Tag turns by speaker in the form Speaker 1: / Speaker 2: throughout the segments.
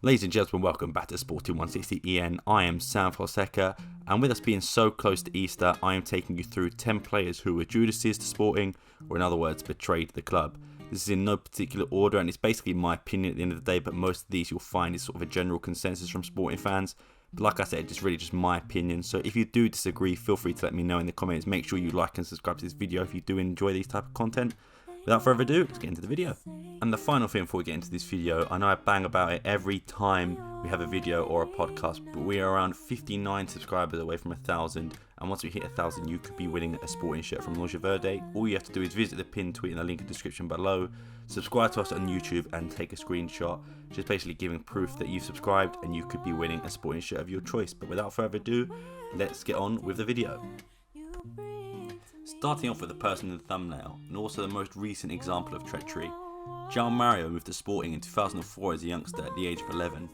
Speaker 1: Ladies and gentlemen, welcome back to Sporting 160 EN. I am Sam Fonseca, and with us being so close to Easter, I am taking you through 10 players who were Judases to Sporting, or in other words, betrayed the club. This is in no particular order, and it's basically my opinion at the end of the day, but most of these you'll find is sort of a general consensus from Sporting fans. But like I said, it's really just my opinion, so if you do disagree, feel free to let me know in the comments. Make sure you like and subscribe to this video if you do enjoy these type of content. Without further ado, let's get into the video. And the final thing before we get into this video, I know I bang about it every time we have a video or a podcast, but we are around 59 subscribers away from 1,000, and once we hit 1,000 you could be winning a Sporting shirt from Loja Verde. All you have to do is visit the pinned tweet in the link in the description below, subscribe to us on YouTube and take a screenshot, just basically giving proof that you've subscribed and you could be winning a Sporting shirt of your choice. But without further ado, let's get on with the video. Starting off with the person in the thumbnail, and also the most recent example of treachery, Joao Mario moved to Sporting in 2004 as a youngster at the age of 11,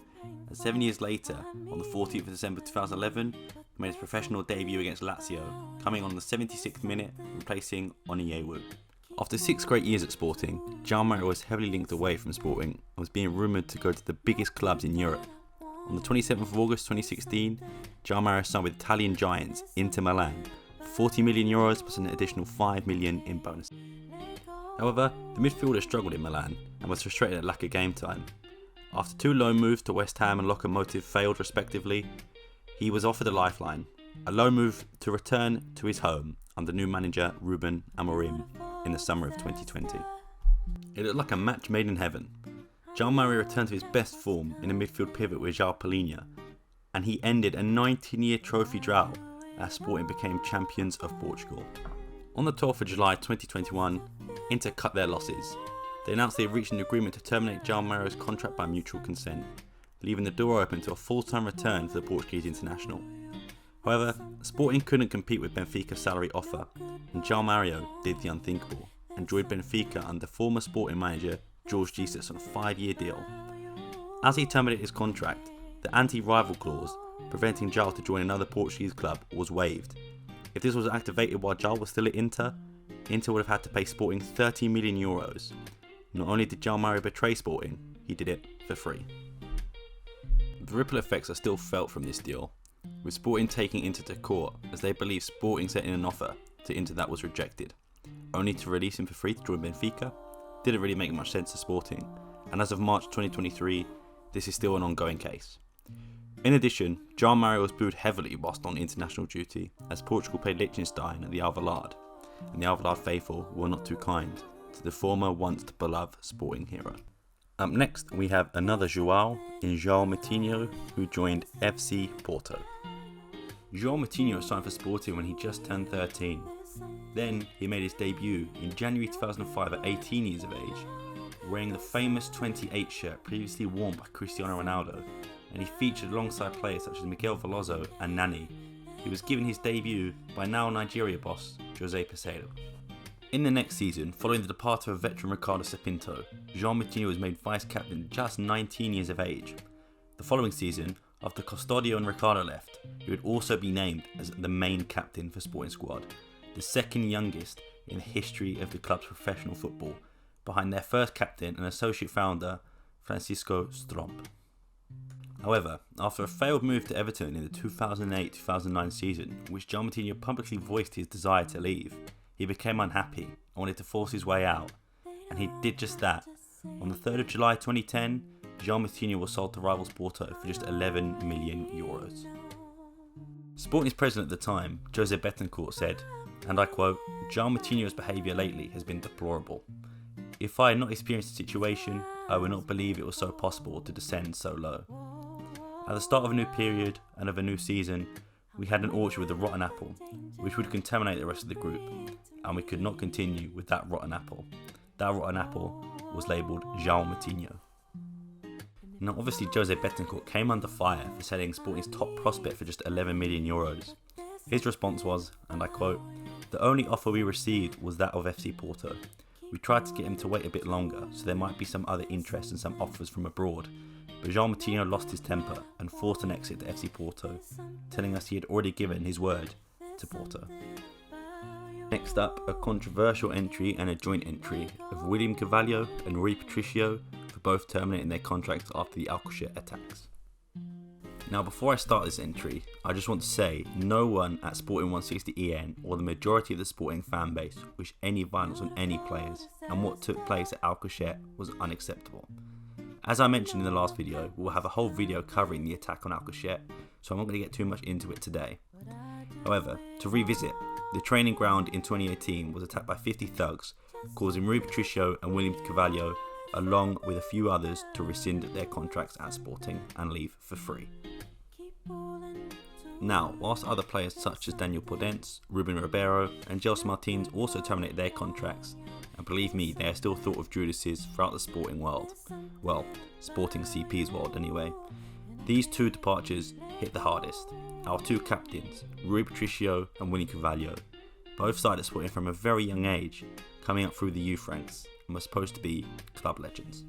Speaker 1: and 7 years later, on the 14th of December 2011, he made his professional debut against Lazio, coming on the 76th minute, replacing Onyewu. After 6 great years at Sporting, Joao Mario was heavily linked away from Sporting and was being rumoured to go to the biggest clubs in Europe. On the 27th of August 2016, Joao Mario signed with Italian giants Inter Milan, 40 million euros plus an additional 5 million in bonus. However, the midfielder struggled in Milan and was frustrated at lack of game time. After 2 loan moves to West Ham and Lokomotiv failed respectively, he was offered a lifeline, a loan move to return to his home under new manager Ruben Amorim in the summer of 2020. It looked like a match made in heaven. Joao Mario returned to his best form in a midfield pivot with Joao Moutinho, and he ended a 19-year trophy drought as Sporting became champions of Portugal. On the 12th of July 2021, Inter cut their losses. They announced they had reached an agreement to terminate Joao Mario's contract by mutual consent, leaving the door open to a full-time return for the Portuguese international. However, Sporting couldn't compete with Benfica's salary offer, and Joao Mario did the unthinkable and joined Benfica under former Sporting manager Jorge Jesus on a 5-year deal. As he terminated his contract, the anti-rival clause preventing Joao to join another Portuguese club was waived. If this was activated while Joao was still at Inter would have had to pay Sporting 30 million euros. Not only did Joao Mario betray Sporting, he did it for free. The ripple effects are still felt from this deal, with Sporting taking Inter to court as they believe Sporting sent in an offer to Inter that was rejected, only to release him for free to join Benfica. Didn't really make much sense to Sporting, and as of March 2023, this is still an ongoing case. In addition, Joao Mario was booed heavily whilst on international duty as Portugal played Liechtenstein at the Alvalade, and the Alvalade faithful were not too kind to the former once beloved Sporting hero. Up next we have another Joao in Joao Moutinho, who joined FC Porto. Joao Moutinho signed for Sporting when he just turned 13. Then he made his debut in January 2005 at 18 years of age, wearing the famous 28 shirt previously worn by Cristiano Ronaldo, and he featured alongside players such as Miguel Veloso and Nani. He was given his debut by now Nigeria boss Jose Peseiro. In the next season, following the departure of veteran Ricardo Sapinto, Joao Moutinho was made vice-captain at just 19 years of age. The following season, after Custodio and Ricardo left, he would also be named as the main captain for Sporting squad, the second youngest in the history of the club's professional football, behind their first captain and associate founder Francisco Stromp. However, after a failed move to Everton in the 2008-2009 season, in which Joao Moutinho publicly voiced his desire to leave, he became unhappy and wanted to force his way out, and he did just that. On the 3rd of July 2010, Joao Moutinho was sold to rivals Porto for just 11 million euros. Sporting's president at the time, Jose Betancourt, said, and I quote, "Joao Moutinho's behaviour lately has been deplorable. If I had not experienced the situation, I would not believe it was so possible to descend so low. At the start of a new period and of a new season, we had an orchard with a rotten apple, which would contaminate the rest of the group, and we could not continue with that rotten apple. That rotten apple was labelled Joao Moutinho." Now obviously Jose Betancourt came under fire for selling Sporting's top prospect for just 11 million euros. His response was, and I quote, "The only offer we received was that of FC Porto. We tried to get him to wait a bit longer so there might be some other interest and some offers from abroad, but Joao Moutinho lost his temper and forced an exit to FC Porto, telling us he had already given his word to Porto." Next up, a controversial entry and a joint entry of William Cavalio and Rui Patricio for both terminating their contracts after the Alcochete attacks. Now before I start this entry, I just want to say no one at Sporting 160 EN or the majority of the Sporting fan base wished any violence on any players, and what took place at Alcochete was unacceptable. As I mentioned in the last video, we'll have a whole video covering the attack on Alcochete, so I'm not going to get too much into it today. However, to revisit, the training ground in 2018 was attacked by 50 thugs, causing Rui Patricio and William Cavalio, along with a few others, to rescind their contracts at Sporting and leave for free. Now, whilst other players such as Daniel Podence, Ruben Ribeiro and Joao Moutinho also terminated their contracts, and believe me, they are still thought of Judases throughout the sporting world. Well, Sporting CP's world anyway. These two departures hit the hardest. Our two captains, Rui Patricio and William Cavalio, both started Sporting from a very young age, coming up through the youth ranks, and were supposed to be club legends.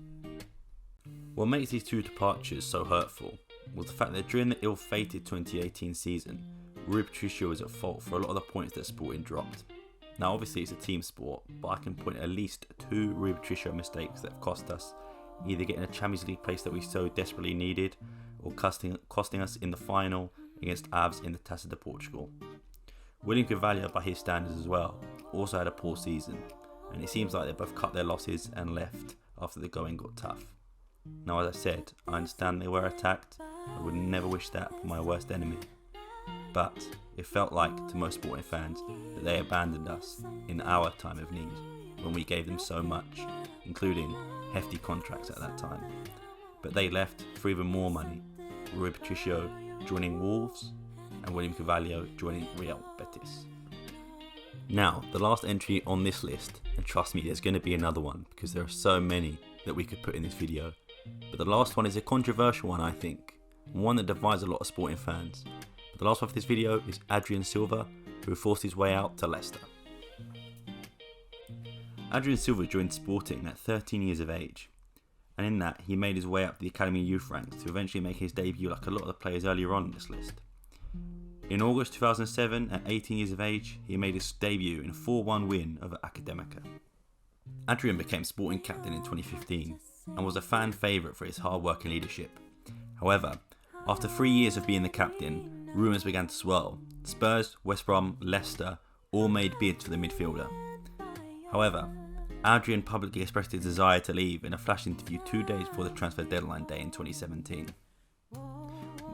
Speaker 1: What makes these two departures so hurtful was the fact that during the ill-fated 2018 season, Rui Patricio was at fault for a lot of the points that Sporting dropped. Now obviously it's a team sport, but I can point at least two Rui Patricio mistakes that have cost us, either getting a Champions League place that we so desperately needed, or costing us in the final against Aves in the Taça de Portugal. William Cavalio, by his standards as well, also had a poor season, and it seems like they both cut their losses and left after the going got tough. Now as I said, I understand they were attacked. I would never wish that for my worst enemy. But it felt like, to most Sporting fans, that they abandoned us in our time of need, when we gave them so much, including hefty contracts at that time. But they left for even more money, Rui Patricio joining Wolves and William Cavalio joining Real Betis. Now, the last entry on this list, and trust me, there's going to be another one because there are so many that we could put in this video, but the last one is a controversial one, I think, one that divides a lot of Sporting fans. But the last one for this video is Adrian Silva, who forced his way out to Leicester. Adrian Silva joined Sporting at 13 years of age, and in that he made his way up the academy youth ranks to eventually make his debut like a lot of the players earlier on in this list. In August 2007, at 18 years of age, he made his debut in a 4-1 win over Academica. Adrian became Sporting captain in 2015 and was a fan favourite for his hard work and leadership. However, after 3 years of being the captain, rumours began to swirl. Spurs, West Brom, Leicester all made bids for the midfielder. However, Adrian publicly expressed his desire to leave in a flash interview 2 days before the transfer deadline day in 2017.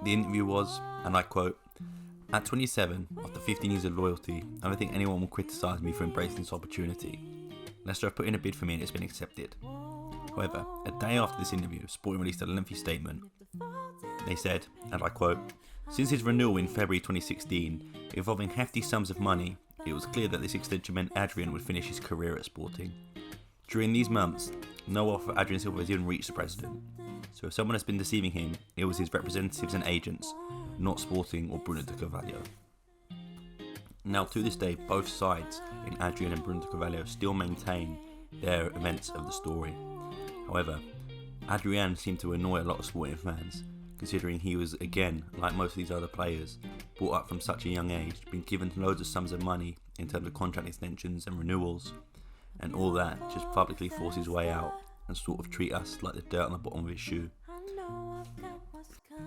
Speaker 1: The interview was, and I quote, "At 27, after 15 years of loyalty, I don't think anyone will criticise me for embracing this opportunity. Leicester have put in a bid for me and it's been accepted." However, a day after this interview, Sporting released a lengthy statement. They said, and I quote, "Since his renewal in February 2016, involving hefty sums of money, it was clear that this extension meant Adrian would finish his career at Sporting. During these months, no offer for Adrian Silva has even reached the president. So if someone has been deceiving him, it was his representatives and agents, not Sporting or Bruno de Cavalio." Now to this day, both sides in Adrian and Bruno de Cavalio still maintain their events of the story. However, Adrian seemed to annoy a lot of Sporting fans, considering he was, again, like most of these other players, brought up from such a young age, been given loads of sums of money in terms of contract extensions and renewals, and all that, just publicly force his way out and sort of treat us like the dirt on the bottom of his shoe.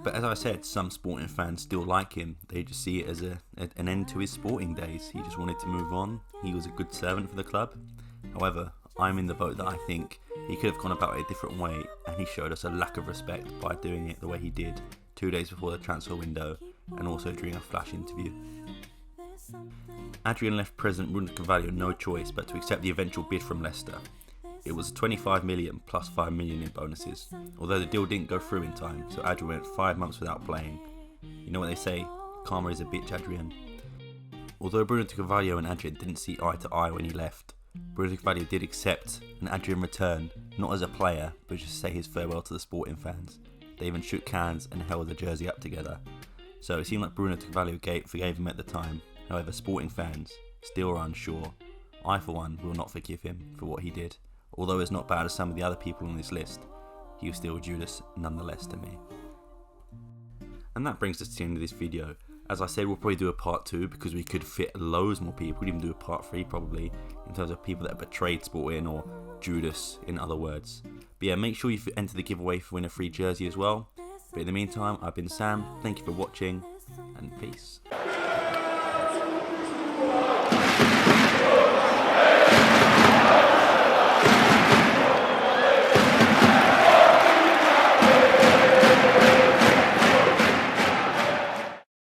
Speaker 1: But as I said, some Sporting fans still like him. They just see it as an end to his Sporting days. He just wanted to move on. He was a good servant for the club. However, I'm in the boat that I think he could have gone about it a different way, and he showed us a lack of respect by doing it the way he did 2 days before the transfer window and also during a flash interview. Adrian left President Bruno Cavalio no choice but to accept the eventual bid from Leicester. It was 25 million plus 5 million in bonuses, although the deal didn't go through in time, so Adrian went 5 months without playing. You know what they say, karma is a bitch, Adrian. Although Bruno Cavalio and Adrian didn't see eye to eye when he left, Bruno Cavalio did accept and Adrian returned, not as a player, but just to say his farewell to the Sporting fans. They even shook hands and held the jersey up together. So it seemed like Bruno Cavalio forgave him at the time. However, Sporting fans still are unsure. I, for one, will not forgive him for what he did. Although it's not bad as some of the other people on this list, he was still Judas nonetheless to me. And that brings us to the end of this video. As I said, we'll probably do a part 2 because we could fit loads more people. We'd even do a part 3 probably, in terms of people that have betrayed Sporting or Judas, in other words. But yeah, make sure you enter the giveaway for win a free jersey as well. But in the meantime, I've been Sam, thank you for watching, and peace.